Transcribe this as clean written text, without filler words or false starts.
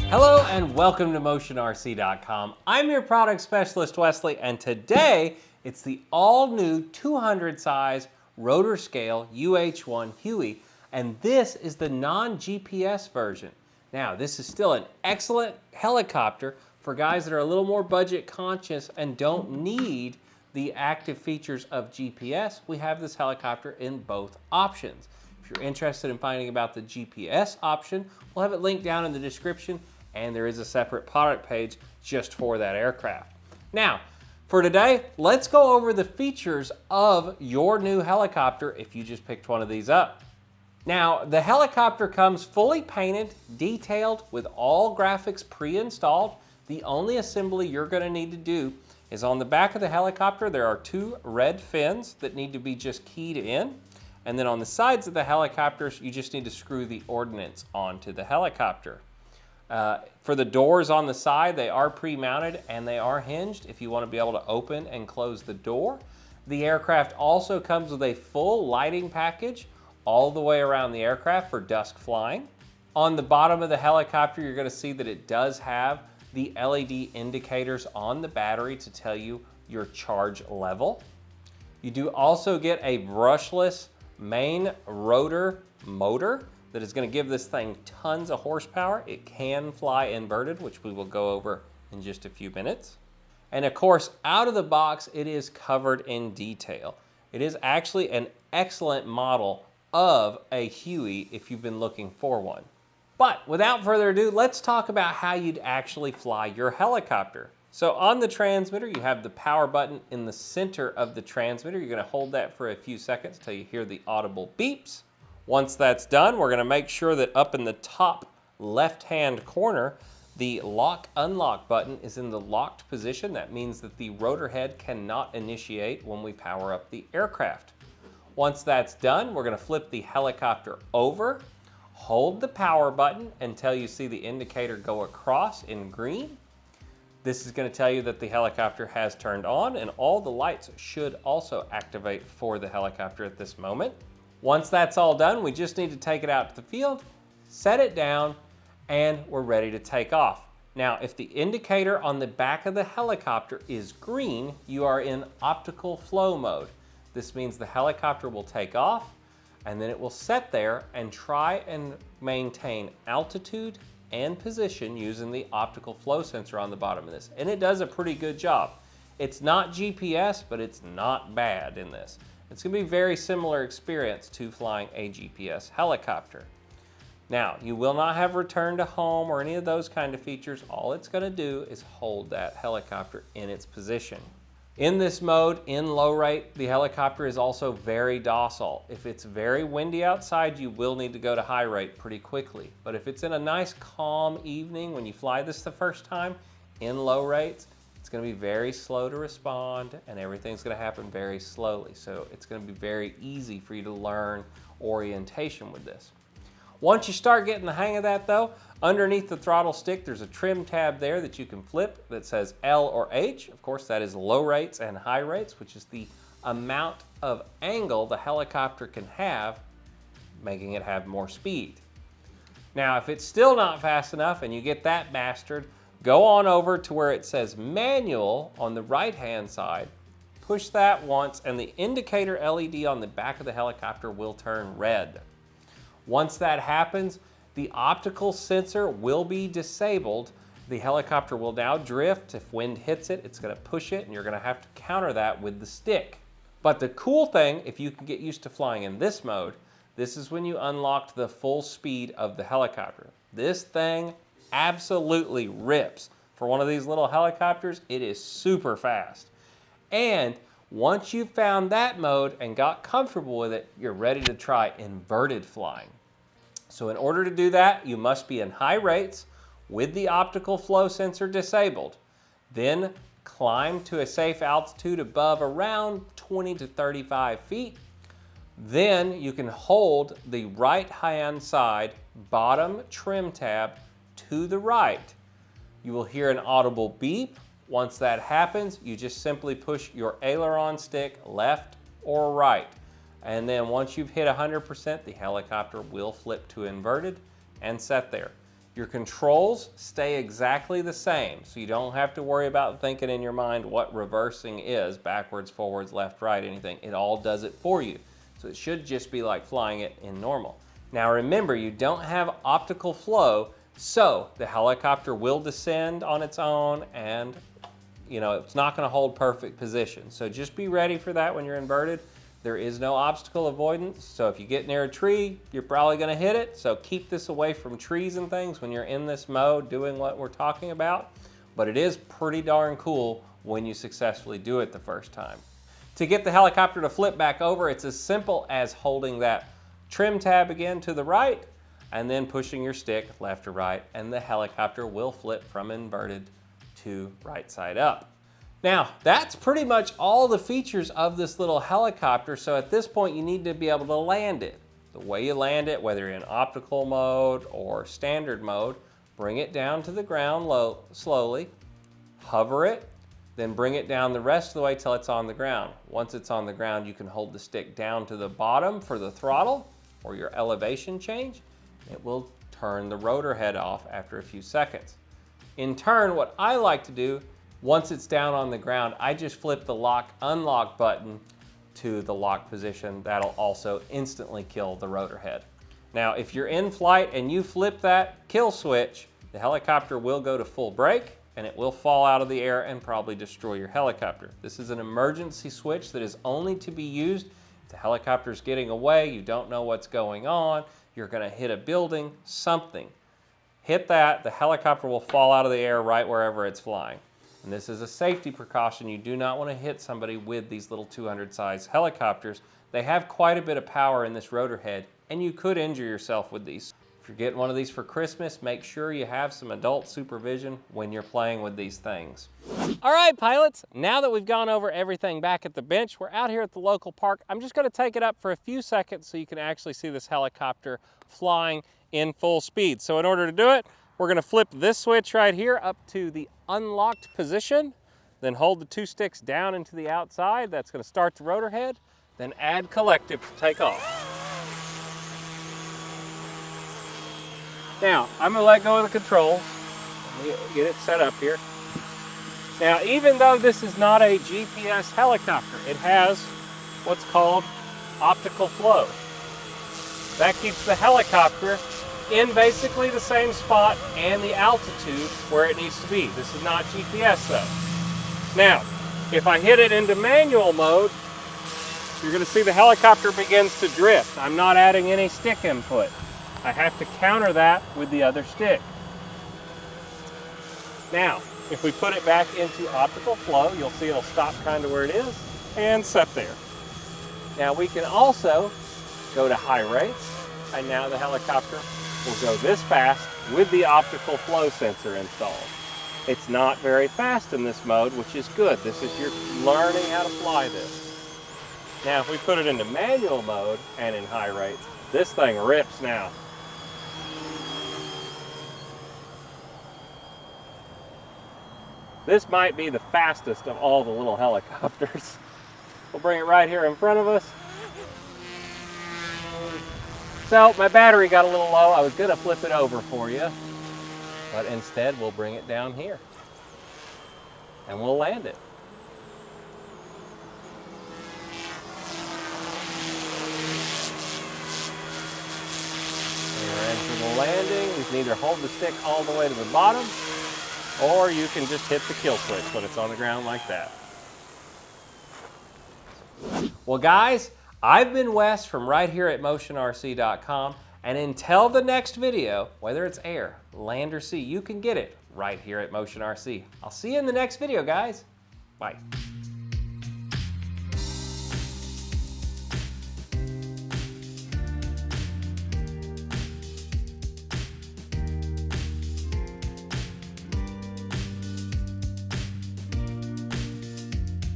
Hello and welcome to MotionRC.com. I'm your product specialist, Wesley, and today it's the all-new 200 size RotorScale UH-1 Huey, and this is the non-GPS version. Now, this is still an excellent helicopter for guys that are a little more budget conscious and don't need the active features of GPS. We have this helicopter in both options. If you're interested in finding about the GPS option, we'll have it linked down in the description, and there is a separate product page just for that aircraft. Now, for today, let's go over the features of your new helicopter if you just picked one of these up. Now, the helicopter comes fully painted, detailed, with all graphics pre-installed. The only assembly you're going to need to do is on the back of the helicopter, there are two red fins that need to be just keyed in. And then on the sides of the helicopters, you just need to screw the ordnance onto the helicopter. For the doors on the side, they are pre-mounted and they are hinged if you want to be able to open and close the door. The aircraft also comes with a full lighting package all the way around the aircraft for dusk flying. On the bottom of the helicopter, you're going to see that it does have the LED indicators on the battery to tell you your charge level. You do also get a brushless main rotor motor that is going to give this thing tons of horsepower. It can fly inverted, which we will go over in just a few minutes. And of course, out of the box, it is covered in detail. It is actually an excellent model of a Huey if you've been looking for one. But without further ado, let's talk about how you'd actually fly your helicopter. So on the transmitter, you have the power button in the center of the transmitter. You're going to hold that for a few seconds until you hear the audible beeps. Once that's done, we're going to make sure that up in the top left-hand corner, the lock-unlock button is in the locked position. That means that the rotor head cannot initiate when we power up the aircraft. Once that's done, we're going to flip the helicopter over, hold the power button until you see the indicator go across in green. This is going to tell you that the helicopter has turned on, and all the lights should also activate for the helicopter at this moment. Once that's all done, we just need to take it out to the field, set it down, and we're ready to take off. Now, if the indicator on the back of the helicopter is green, you are in optical flow mode. This means the helicopter will take off, and then it will sit there and try and maintain altitude and position using the optical flow sensor on the bottom of this. And it does a pretty good job. It's not GPS, but it's not bad in this. It's going to be a very similar experience to flying a GPS helicopter. Now, you will not have return to home or any of those kind of features. All it's going to do is hold that helicopter in its position. In this mode, in low rate, the helicopter is also very docile. If it's very windy outside, you will need to go to high rate pretty quickly. But if it's in a nice calm evening when you fly this the first time, in low rates, it's going to be very slow to respond and everything's going to happen very slowly. So it's going to be very easy for you to learn orientation with this. Once you start getting the hang of that though, underneath the throttle stick, there's a trim tab there that you can flip that says L or H. Of course, that is low rates and high rates, which is the amount of angle the helicopter can have, making it have more speed. Now, if it's still not fast enough and you get that bastard, go on over to where it says manual on the right-hand side, push that once, and the indicator LED on the back of the helicopter will turn red. Once that happens, the optical sensor will be disabled. The helicopter will now drift. If wind hits it, it's going to push it, and you're going to have to counter that with the stick. But the cool thing, if you can get used to flying in this mode, this is when you unlocked the full speed of the helicopter. This thing absolutely rips. For one of these little helicopters, it is super fast. And once you've found that mode and got comfortable with it, you're ready to try inverted flying. So in order to do that, you must be in high rates with the optical flow sensor disabled. Then climb to a safe altitude above around 20 to 35 feet. Then you can hold the right-hand side bottom trim tab to the right. You will hear an audible beep. Once that happens, you just simply push your aileron stick left or right. And then once you've hit 100%, the helicopter will flip to inverted and set there. Your controls stay exactly the same, so you don't have to worry about thinking in your mind what reversing is, backwards, forwards, left, right, anything. It all does it for you. So it should just be like flying it in normal. Now remember, you don't have optical flow, so the helicopter will descend on its own and it's not going to hold perfect position. So just be ready for that when you're inverted. There is no obstacle avoidance, so if you get near a tree, you're probably going to hit it. So keep this away from trees and things when you're in this mode doing what we're talking about. But it is pretty darn cool when you successfully do it the first time. To get the helicopter to flip back over, it's as simple as holding that trim tab again to the right and then pushing your stick left or right, and the helicopter will flip from inverted to right side up. Now, that's pretty much all the features of this little helicopter, so at this point you need to be able to land it. The way you land it, whether you're in optical mode or standard mode, bring it down to the ground slowly, hover it, then bring it down the rest of the way till it's on the ground. Once it's on the ground, you can hold the stick down to the bottom for the throttle or your elevation change. It will turn the rotor head off after a few seconds. In turn, what I like to do, once it's down on the ground, I just flip the lock/unlock button to the lock position. That'll also instantly kill the rotor head. Now, if you're in flight and you flip that kill switch, the helicopter will go to full brake and it will fall out of the air and probably destroy your helicopter. This is an emergency switch that is only to be used if the helicopter's getting away, you don't know what's going on, you're gonna hit a building, something. Hit that, the helicopter will fall out of the air right wherever it's flying. And this is a safety precaution. You do not want to hit somebody with these little 200 size helicopters. They have quite a bit of power in this rotor head, and you could injure yourself with these. If you're getting one of these for Christmas, make sure you have some adult supervision when you're playing with these things. All right, pilots, now that we've gone over everything back at the bench, we're out here at the local park. I'm just going to take it up for a few seconds so you can actually see this helicopter flying in full speed. So in order to do it, we're going to flip this switch right here up to the unlocked position, then hold the two sticks down into the outside. That's going to start the rotor head, then add collective to take off. Now, I'm going to let go of the controls. Let me get it set up here. Now, even though this is not a GPS helicopter, it has what's called optical flow. That keeps the helicopter in basically the same spot and the altitude where it needs to be. This is not GPS though. Now, if I hit it into manual mode, you're going to see the helicopter begins to drift. I'm not adding any stick input. I have to counter that with the other stick. Now, if we put it back into optical flow, you'll see it'll stop kind of where it is and set there. Now we can also go to high rates, and now the helicopter will go this fast with the optical flow sensor installed. It's not very fast in this mode, which is good. This is your learning how to fly this. Now if we put it into manual mode and in high rates, this thing rips now. This might be the fastest of all the little helicopters. We'll bring it right here in front of us. So my battery got a little low. I was going to flip it over for you, but instead we'll bring it down here and we'll land it. We're in for the landing. You can either hold the stick all the way to the bottom, or you can just hit the kill switch when it's on the ground like that. Well guys, I've been Wes from right here at motionrc.com, and until the next video, whether it's air, land, or sea, you can get it right here at Motion RC. I'll see you in the next video, guys. Bye.